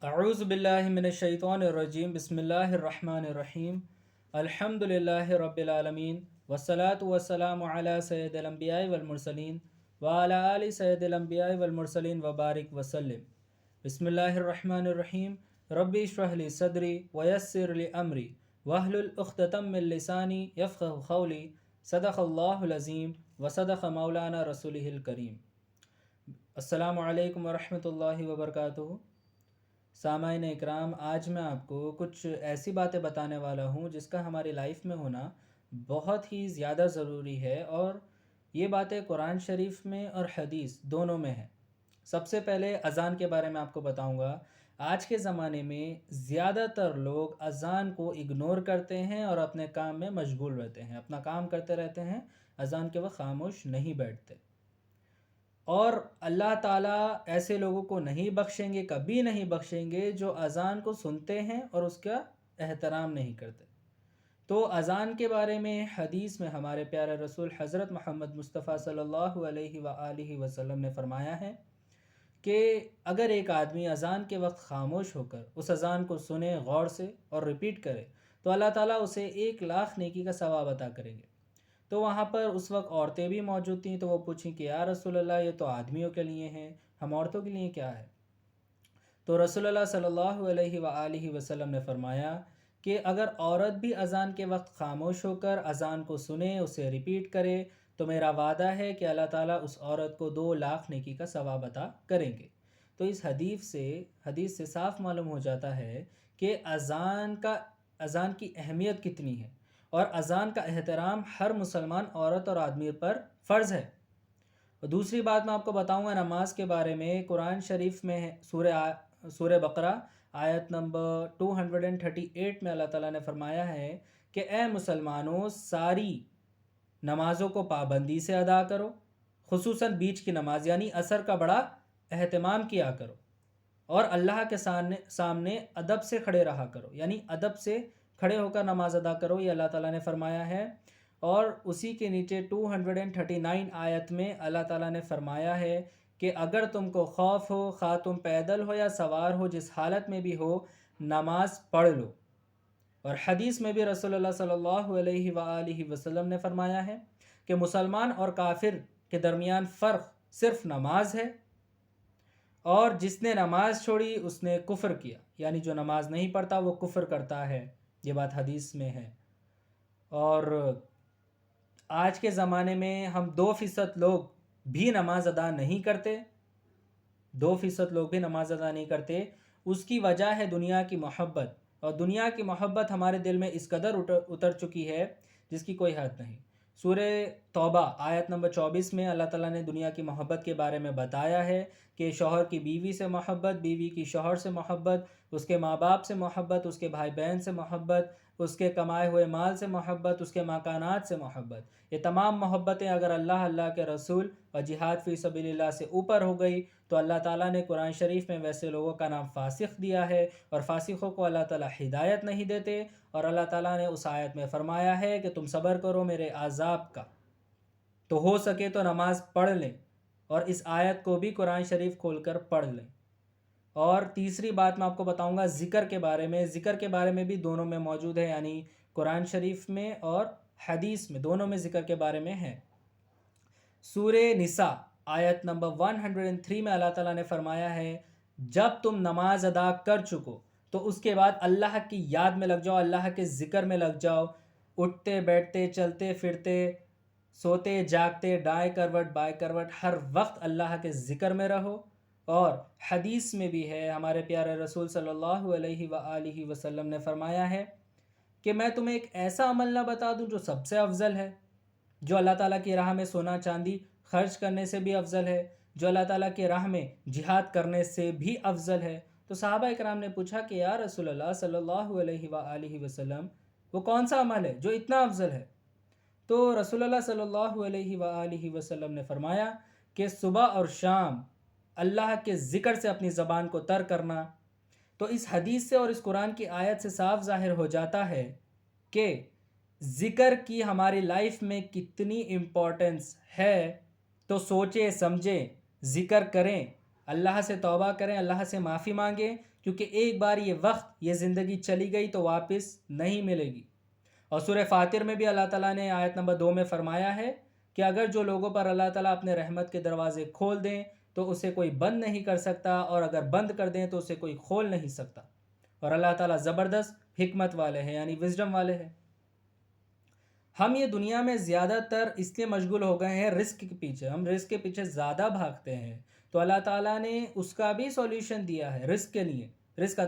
اعوذ باللہ من الشیطان الرجیم بسم اللہ الرحمن الرحیم الحمد للہ رب العالمین والصلاة والسلام علی سید الانبیاء والمرسلین وعلی آل سید الانبیاء والمرسلین وبارک وسلم۔ بسم اللہ الرحمن الرحیم ربی اشرح لی صدری ویسر لی امری واحلل عقدۃ من لسانی یفقهوا قولی۔ صدق اللہ العظیم وصدق مولانا رسولہ الکریم۔ السلام علیکم ورحمۃ اللہ وبرکاتہ۔ سامعین اکرام، آج میں آپ کو کچھ ایسی باتیں بتانے والا ہوں جس کا ہماری لائف میں ہونا بہت ہی زیادہ ضروری ہے، اور یہ باتیں قرآن شریف میں اور حدیث دونوں میں ہیں۔ سب سے پہلے اذان کے بارے میں آپ کو بتاؤں گا۔ آج کے زمانے میں زیادہ تر لوگ اذان کو اگنور کرتے ہیں اور اپنے کام میں مشغول رہتے ہیں، اپنا کام کرتے رہتے ہیں، اذان کے وقت خاموش نہیں بیٹھتے۔ اور اللہ تعالیٰ ایسے لوگوں کو نہیں بخشیں گے، کبھی نہیں بخشیں گے، جو اذان کو سنتے ہیں اور اس کا احترام نہیں کرتے۔ تو اذان کے بارے میں حدیث میں ہمارے پیارے رسول حضرت محمد مصطفیٰ صلی اللہ علیہ وآلہ وسلم نے فرمایا ہے کہ اگر ایک آدمی اذان کے وقت خاموش ہو کر اس اذان کو سنے غور سے اور ریپیٹ کرے تو اللہ تعالیٰ اسے 1,00,000 نیکی کا ثواب عطا کریں گے۔ تو وہاں پر اس وقت عورتیں بھی موجود تھیں، تو وہ پوچھیں کہ یا رسول اللہ، یہ تو آدمیوں کے لیے ہیں، ہم عورتوں کے لیے کیا ہے؟ تو رسول اللہ صلی اللہ علیہ وآلہ وسلم نے فرمایا کہ اگر عورت بھی اذان کے وقت خاموش ہو کر اذان کو سنے، اسے ریپیٹ کرے، تو میرا وعدہ ہے کہ اللہ تعالیٰ اس عورت کو 2,00,000 نیکی کا ثواب عطا کریں گے۔ تو اس حدیث سے صاف معلوم ہو جاتا ہے کہ اذان کی اہمیت کتنی ہے، اور اذان کا احترام ہر مسلمان عورت اور آدمی پر فرض ہے۔ اور دوسری بات میں آپ کو بتاؤں گا نماز کے بارے میں۔ قرآن شریف میں سورہ بقرہ آیت نمبر 238 میں اللہ تعالیٰ نے فرمایا ہے کہ اے مسلمانوں، ساری نمازوں کو پابندی سے ادا کرو، خصوصاً بیچ کی نماز یعنی عصر کا بڑا اہتمام کیا کرو، اور اللہ کے سامنے ادب سے کھڑے رہا کرو، یعنی ادب سے کھڑے ہو کر نماز ادا کرو، یہ اللہ تعالیٰ نے فرمایا ہے۔ اور اسی کے نیچے 239 آیت میں اللہ تعالیٰ نے فرمایا ہے کہ اگر تم کو خوف ہو، خواہ تم پیدل ہو یا سوار ہو، جس حالت میں بھی ہو، نماز پڑھ لو۔ اور حدیث میں بھی رسول اللہ صلی اللہ علیہ وآلہ وسلم نے فرمایا ہے کہ مسلمان اور کافر کے درمیان فرق صرف نماز ہے، اور جس نے نماز چھوڑی اس نے کفر کیا، یعنی جو نماز نہیں پڑھتا وہ کفر کرتا ہے، یہ بات حدیث میں ہے۔ اور آج کے زمانے میں ہم 2% لوگ بھی نماز ادا نہیں کرتے، 2% لوگ بھی نماز ادا نہیں کرتے۔ اس کی وجہ ہے دنیا کی محبت، اور دنیا کی محبت ہمارے دل میں اس قدر اتر چکی ہے جس کی کوئی حد نہیں۔ سورہ توبہ آیت نمبر 24 میں اللہ تعالیٰ نے دنیا کی محبت کے بارے میں بتایا ہے کہ شوہر کی بیوی سے محبت، بیوی کی شوہر سے محبت، اس کے ماں باپ سے محبت، اس کے بھائی بہن سے محبت، اس کے کمائے ہوئے مال سے محبت، اس کے مکانات سے محبت۔ یہ تمام محبتیں اگر اللہ کے رسول اور جہاد فی سبیل اللہ سے اوپر ہو گئی تو اللہ تعالیٰ نے قرآن شریف میں ویسے لوگوں کا نام فاسق دیا ہے، اور فاسقوں کو اللہ تعالیٰ ہدایت نہیں دیتے۔ اور اللہ تعالیٰ نے اس آیت میں فرمایا ہے کہ تم صبر کرو میرے عذاب کا، تو ہو سکے تو نماز پڑھ لیں، اور اس آیت کو بھی قرآن شریف کھول کر پڑھ لیں۔ اور تیسری بات میں آپ کو بتاؤں گا ذکر کے بارے میں۔ ذکر کے بارے میں بھی دونوں میں موجود ہے، یعنی قرآن شریف میں اور حدیث میں، دونوں میں ذکر کے بارے میں ہے۔ سورہ نساء آیت نمبر 103 میں اللہ تعالیٰ نے فرمایا ہے جب تم نماز ادا کر چکو تو اس کے بعد اللہ کی یاد میں لگ جاؤ، اللہ کے ذکر میں لگ جاؤ، اٹھتے بیٹھتے چلتے پھرتے سوتے جاگتے دائیں کروٹ بائیں کروٹ ہر وقت اللہ کے ذکر میں رہو۔ اور حدیث میں بھی ہے، ہمارے پیارے رسول صلی اللہ علیہ وآلہ وسلم نے فرمایا ہے کہ میں تمہیں ایک ایسا عمل نہ بتا دوں جو سب سے افضل ہے، جو اللہ تعالیٰ کی راہ میں سونا چاندی خرچ کرنے سے بھی افضل ہے، جو اللہ تعالیٰ کی راہ میں جہاد کرنے سے بھی افضل ہے۔ تو صحابہ اکرام نے پوچھا کہ یا رسول اللہ صلی اللہ علیہ وآلہ وسلم، وہ کون سا عمل ہے جو اتنا افضل ہے؟ تو رسول اللہ صلی اللہ علیہ وآلہ وسلم نے فرمایا کہ صبح اور شام اللہ کے ذکر سے اپنی زبان کو تر کرنا۔ تو اس حدیث سے اور اس قرآن کی آیت سے صاف ظاہر ہو جاتا ہے کہ ذکر کی ہماری لائف میں کتنی امپورٹنس ہے۔ تو سوچیں سمجھیں، ذکر کریں، اللہ سے توبہ کریں، اللہ سے معافی مانگیں کیونکہ ایک بار یہ وقت، یہ زندگی چلی گئی تو واپس نہیں ملے گی۔ اور سورہ فاتر میں بھی اللہ تعالیٰ نے آیت نمبر 2 میں فرمایا ہے کہ اگر جو لوگوں پر اللہ تعالیٰ اپنے رحمت کے دروازے کھول دیں تو اسے کوئی بند نہیں کر سکتا، اور اگر بند کر دیں تو اسے کوئی کھول نہیں سکتا۔ اور اللہ تعالیٰ زبردست حکمت والے ہیں، یعنی وزڈم والے ہیں۔ ہم یہ دنیا میں زیادہ تر اس لیے مشغول ہو گئے ہیں رزق کے پیچھے، ہم رزق کے پیچھے زیادہ بھاگتے ہیں، تو اللہ تعالیٰ نے اس کا بھی سولیوشن دیا ہے رزق کے لیے، رزق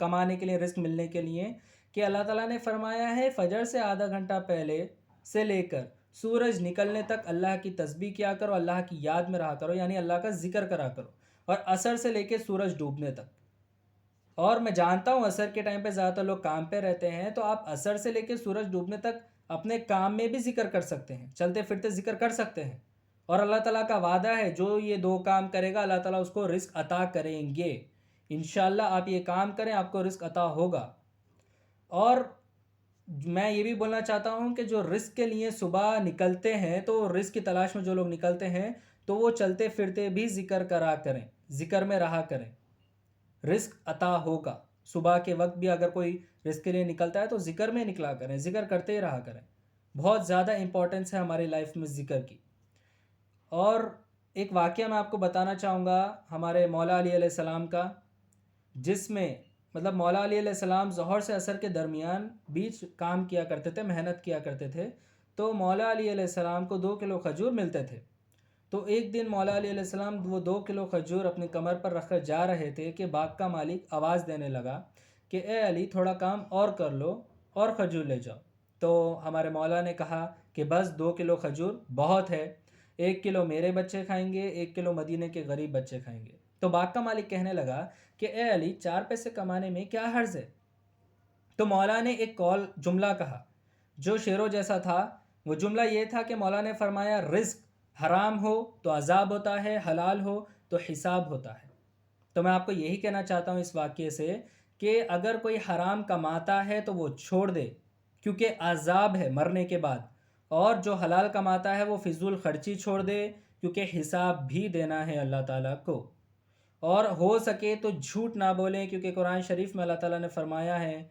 کمانے کے لیے، رزق ملنے کے لیے، کہ اللہ تعالیٰ نے فرمایا ہے فجر سے آدھا گھنٹہ پہلے سے لے کر سورج نکلنے تک اللہ کی تسبیح کیا کرو، اللہ کی یاد میں رہا کرو، یعنی اللہ کا ذکر کرا کرو، اور عصر سے لے کے سورج ڈوبنے تک۔ اور میں جانتا ہوں عصر کے ٹائم پہ زیادہ تر لوگ کام پہ رہتے ہیں، تو آپ عصر سے لے کے سورج ڈوبنے تک اپنے کام میں بھی ذکر کر سکتے ہیں، چلتے پھرتے ذکر کر سکتے ہیں، اور اللہ تعالیٰ کا وعدہ ہے جو یہ 2 کام کرے گا اللہ تعالیٰ اس کو رزق عطا کریں گے۔ انشاءاللہ آپ یہ کام کریں، آپ کو رزق عطا ہوگا۔ اور میں یہ بھی بولنا چاہتا ہوں کہ جو رزق کے لیے صبح نکلتے ہیں، تو رزق کی تلاش میں جو لوگ نکلتے ہیں تو وہ چلتے پھرتے بھی ذکر کرا کریں، ذکر میں رہا کریں، رزق عطا ہوگا۔ صبح کے وقت بھی اگر کوئی رزق کے لیے نکلتا ہے تو ذکر میں نکلا کریں، ذکر کرتے ہی رہا کریں۔ بہت زیادہ امپورٹنس ہے ہماری لائف میں ذکر کی۔ اور ایک واقعہ میں آپ کو بتانا چاہوں گا ہمارے مولا علی علیہ السلام کا، جس میں مولا علی علیہ السلام ظہر سے عصر کے درمیان بیچ کام کیا کرتے تھے، محنت کیا کرتے تھے، تو مولا علی علیہ السلام کو 2 کلو کھجور ملتے تھے۔ تو ایک دن مولا علی علیہ السلام وہ 2 کلو کھجور اپنی کمر پر رکھ کر جا رہے تھے کہ باغ کا مالک آواز دینے لگا کہ اے علی تھوڑا کام اور کر لو اور کھجور لے جاؤ۔ تو ہمارے مولا نے کہا کہ بس 2 کلو کھجور بہت ہے، 1 کلو میرے بچے کھائیں گے، 1 کلو مدینے کے غریب بچے کھائیں گے۔ تو باغ کا مالک کہنے لگا کہ اے علی 4 پیسے کمانے میں کیا حرج ہے؟ تو مولا نے ایک جملہ کہا جو شیروں جیسا تھا۔ وہ جملہ یہ تھا کہ مولا نے فرمایا رزق حرام ہو تو عذاب ہوتا ہے، حلال ہو تو حساب ہوتا ہے۔ تو میں آپ کو یہی کہنا چاہتا ہوں اس واقعے سے کہ اگر کوئی حرام کماتا ہے تو وہ چھوڑ دے، کیونکہ عذاب ہے مرنے کے بعد، اور جو حلال کماتا ہے وہ فضول خرچی چھوڑ دے، کیونکہ حساب بھی دینا ہے اللہ تعالیٰ کو۔ اور ہو سکے تو جھوٹ نہ بولیں، کیونکہ قرآن شریف میں اللہ تعالیٰ نے فرمایا ہے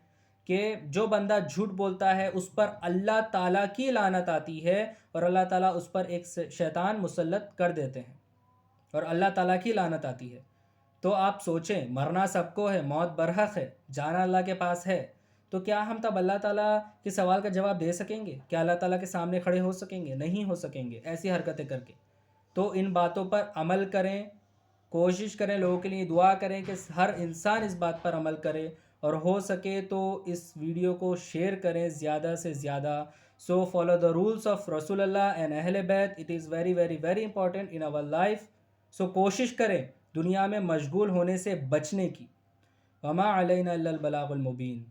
کہ جو بندہ جھوٹ بولتا ہے اس پر اللہ تعالیٰ کی لعنت آتی ہے، اور اللہ تعالیٰ اس پر ایک شیطان مسلط کر دیتے ہیں، اور اللہ تعالیٰ کی لعنت آتی ہے۔ تو آپ سوچیں، مرنا سب کو ہے، موت برحق ہے، جانا اللہ کے پاس ہے، تو کیا ہم تب اللہ تعالیٰ کے سوال کا جواب دے سکیں گے؟ کیا اللہ تعالیٰ کے سامنے کھڑے ہو سکیں گے؟ نہیں ہو سکیں گے ایسی حرکتیں کر کے۔ تو ان باتوں پر عمل کریں، کوشش کریں، لوگوں کے لیے دعا کریں کہ ہر انسان اس بات پر عمل کرے، اور ہو سکے تو اس ویڈیو کو شیئر کریں زیادہ سے زیادہ۔ So follow the rules of رسول اللہ اینڈ اہل بیت، it is very very very important in our life. So کوشش کریں دنیا میں مشغول ہونے سے بچنے کی۔ وما علینا الا البلاغ المبین۔